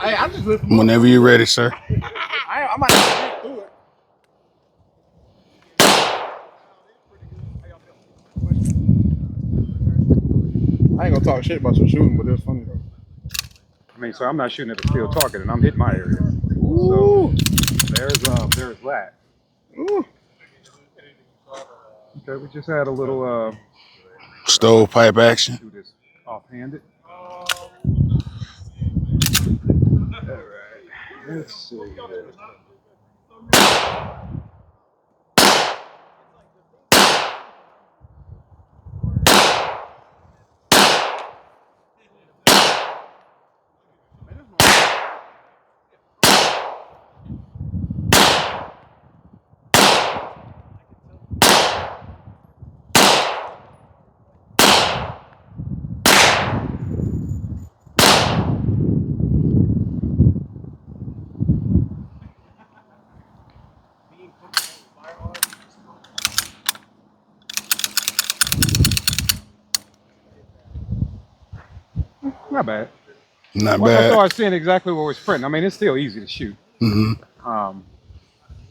Hey, I'm just listening. Whenever you're ready, sir. I might have to through it. I ain't gonna talk shit about your shooting, but it's funny though. I mean, so I'm not shooting at the steel target, and I'm hitting my area. Ooh. So there's that. Ooh. Okay, we just had a little Stovepipe action. do this offhanded. All right. Let's see. Not bad. Not Once I bad. started seeing exactly what was printing, I mean, it's still easy to shoot. What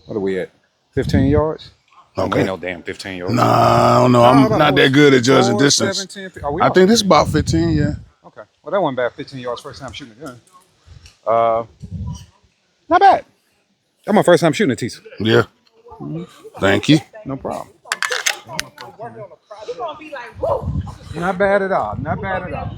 are we at? 15 yards? Okay. Ain't no damn 15 yards. Nah, I don't know. I'm not that good at judging distance. 17, I think this is about 15, yeah. Okay. Well, that wasn't bad. 15 yards first time shooting a gun. Not bad. That's my first time shooting a Tisas. Yeah. Thank you. No problem. Not bad at all. Not bad at all.